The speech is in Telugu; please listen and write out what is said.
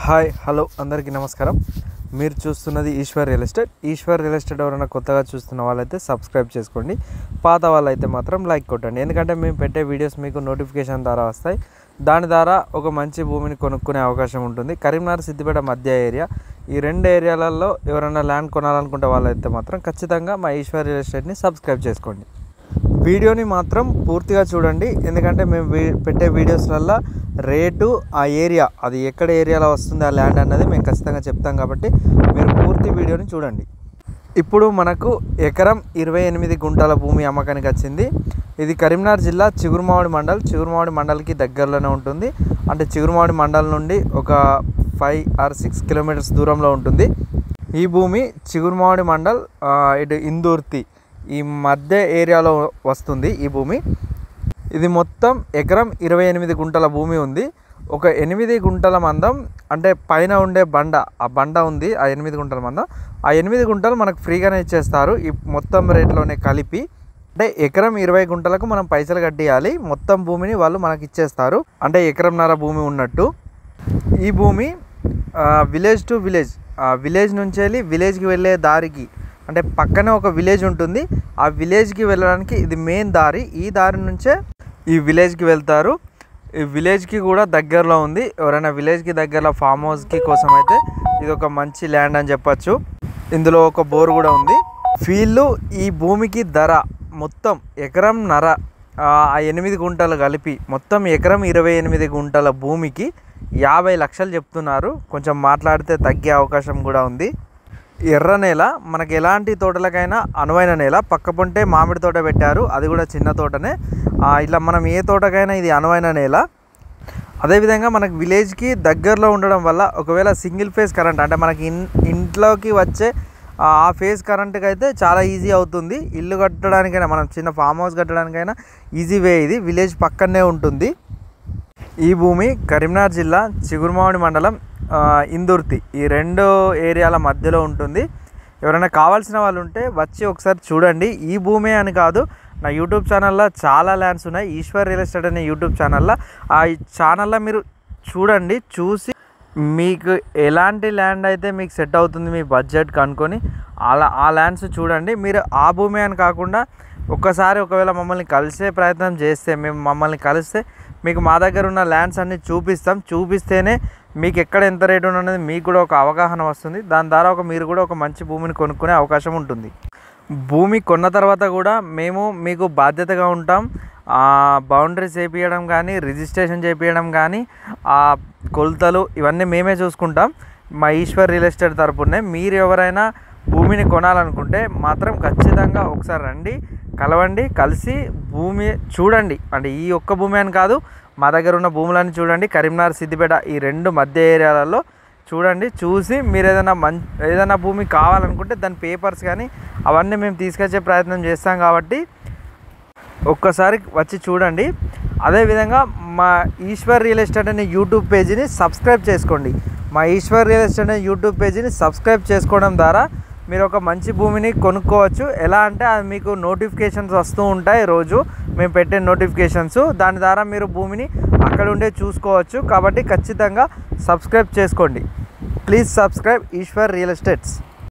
హాయ్ హలో అందరికీ నమస్కారం. మీరు చూస్తున్నది Eshwar real estate. Eshwar real estate ఎవరైనా కొత్తగా చూస్తున్న వాళ్ళైతే సబ్స్క్రైబ్ చేసుకోండి, పాత వాళ్ళైతే మాత్రం లైక్ కొట్టండి. ఎందుకంటే మేము పెట్టే వీడియోస్ మీకు నోటిఫికేషన్ ద్వారా వస్తాయి. దాని ద్వారా ఒక మంచి భూమిని కొనుక్కునే అవకాశం ఉంటుంది. కరీంనగర్ సిద్దిపేట మధ్య ఏరియా, ఈ రెండు ఏరియాలలో ఎవరైనా ల్యాండ్ కొనాలనుకుంటే వాళ్ళైతే మాత్రం ఖచ్చితంగా మా ఈశ్వర్ రియల్ ఎస్టేట్ని సబ్స్క్రైబ్ చేసుకోండి. వీడియోని మాత్రం పూర్తిగా చూడండి, ఎందుకంటే మేము పెట్టే వీడియోస్లల్లో రేటు, ఆ ఏరియా, అది ఎక్కడ ఏరియాలో వస్తుంది ఆ ల్యాండ్ అన్నది మేము ఖచ్చితంగా చెప్తాం. కాబట్టి మీరు పూర్తి వీడియోని చూడండి. ఇప్పుడు మనకు ఎకరం 28 గుంటల భూమి అమ్మకానికి వచ్చింది. ఇది కరీంనగర్ జిల్లా చిగురుమామిడి మండల్. చిగురుమామిడి మండల్కి దగ్గరలోనే ఉంటుంది. అంటే చిగురుమామిడి మండల్ నుండి ఒక 5 or 6 కిలోమీటర్స్ దూరంలో ఉంటుంది ఈ భూమి. చిగురుమామిడి మండల్ ఇటు ఇందుర్తి ఈ మధ్య ఏరియాలో వస్తుంది ఈ భూమి. ఇది మొత్తం ఎకరం 28 గుంటల భూమి ఉంది. ఒక 8 గుంటల మందం, అంటే పైన ఉండే బండ, ఆ బండ ఉంది, ఆ 8 గుంటల మందం. ఆ 8 గుంటలు మనకు ఫ్రీగానే ఇచ్చేస్తారు ఈ మొత్తం రేట్లోనే కలిపి. అంటే ఎకరం 20 గుంటలకు మనం పైసలు కట్టియాలి, మొత్తం భూమిని వాళ్ళు మనకి ఇచ్చేస్తారు. అంటే ఎకరంన్నర భూమి ఉన్నట్టు. ఈ భూమి విలేజ్ టు విలేజ్, విలేజ్ నుంచి వెళ్ళి విలేజ్కి వెళ్ళే దారికి, అంటే పక్కనే ఒక విలేజ్ ఉంటుంది, ఆ విలేజ్కి వెళ్ళడానికి ఇది మెయిన్ దారి. ఈ దారి నుంచే ఈ విలేజ్కి వెళ్తారు. ఈ విలేజ్కి కూడా దగ్గరలో ఉంది. ఎవరైనా విలేజ్కి దగ్గరలో ఫామ్ హౌస్కి కోసం అయితే ఇది ఒక మంచి ల్యాండ్ అని చెప్పచ్చు. ఇందులో ఒక బోర్ కూడా ఉంది. వీళ్ళు ఈ భూమికి ధర మొత్తం ఎకరంన్నర, ఆ 8 గుంటలు కలిపి మొత్తం ఎకరం 28 గుంటల భూమికి 50 లక్షలు చెప్తున్నారు. కొంచెం మాట్లాడితే తగ్గే అవకాశం కూడా ఉంది. ఎర్ర నేల, మనకి ఎలాంటి తోటలకైనా అనువైన నేల. పక్క పొంటే మామిడి తోట పెట్టారు, అది కూడా చిన్న తోటనే. ఇలా మనం ఏ తోటకైనా ఇది అనువైన నేల. అదేవిధంగా మనకి విలేజ్కి దగ్గరలో ఉండడం వల్ల ఒకవేళ సింగిల్ ఫేజ్ కరెంట్, అంటే మనకి ఇంట్లోకి వచ్చే ఆ ఫేజ్ కరెంట్కి అయితే చాలా ఈజీ అవుతుంది. ఇల్లు కట్టడానికైనా, మనం చిన్న ఫామ్ హౌస్ కట్టడానికైనా ఈజీ వే ఇది. విలేజ్ పక్కనే ఉంటుంది ఈ భూమి. కరీంనగర్ జిల్లా చిగురుమామిడి మండలం ఇందుర్తి, ఈ రెండు ఏరియాల మధ్యలో ఉంటుంది. ఎవరైనా కావాల్సిన వాళ్ళు ఉంటే వచ్చి ఒకసారి చూడండి. ఈ భూమే అని కాదు, నా యూట్యూబ్ ఛానల్లో చాలా ల్యాండ్స్ ఉన్నాయి. ఈశ్వర్ రియల్ ఎస్టేట్ అనే యూట్యూబ్ ఛానల్లో, ఆ ఛానల్లో మీరు చూడండి. చూసి మీకు ఎలాంటి ల్యాండ్ అయితే మీకు సెట్ అవుతుంది మీ బడ్జెట్ కనుక్కొని ఆ ల్యాండ్స్ చూడండి. మీరు ఆ భూమి అని కాకుండా ఒక్కసారి ఒకవేళ మమ్మల్ని కలిసే ప్రయత్నం చేస్తే, మమ్మల్ని కలిస్తే మీకు మా దగ్గర ఉన్న ల్యాండ్స్ అన్నీ చూపిస్తాం. చూపిస్తేనే మీకు ఎక్కడ ఎంత రేటు ఉన్నది మీకు కూడా ఒక అవగాహన వస్తుంది. దాని ద్వారా మీరు కూడా ఒక మంచి భూమిని కొనుక్కునే అవకాశం ఉంటుంది. భూమి కొన్న తర్వాత కూడా మేము మీకు బాధ్యతగా ఉంటాం. బౌండరీస్ చేయించడం కానీ, రిజిస్ట్రేషన్ చేయించడం కానీ, కొలతలు ఇవన్నీ మేమే చూసుకుంటాం మా ఈశ్వర్ రియల్ ఎస్టేట్ తరపునే. మీరు ఎవరైనా భూమిని కొనాలనుకుంటే మాత్రం ఖచ్చితంగా ఒకసారి రండి, కలవండి, కలిసి భూమి చూడండి. అంటే ఈ ఒక్క భూమి అని కాదు, మా దగ్గర ఉన్న భూములన్నీ చూడండి. కరీంనగర్, సిద్దిపేట ఈ రెండు మధ్య ఏరియాలలో చూడండి. చూసి మీరు ఏదైనా భూమి కావాలనుకుంటే దాని పేపర్స్ కానీ అవన్నీ మేము తీసుకొచ్చే ప్రయత్నం చేస్తాం. కాబట్టి ఒక్కసారి వచ్చి చూడండి. అదేవిధంగా మా ఈశ్వర్ రియల్ ఎస్టేట్ అనే యూట్యూబ్ పేజీని సబ్స్క్రైబ్ చేసుకోండి. మా ఈశ్వర్ రియల్ ఎస్టేట్ అనే యూట్యూబ్ పేజీని సబ్స్క్రైబ్ చేసుకోవడం ద్వారా మీరు ఒక మంచి భూమిని కొనుక్కోవచ్చు. ఎలా అంటే అది మీకు నోటిఫికేషన్స్ వస్తూ ఉంటాయి, రోజు మేము పెట్టే నోటిఫికేషన్స్. దాని ద్వారా మీరు భూమిని అక్కడ ఉండే చూసుకోవచ్చు. కాబట్టి ఖచ్చితంగా సబ్స్క్రైబ్ చేసుకోండి. Please subscribe Eshwar real estates.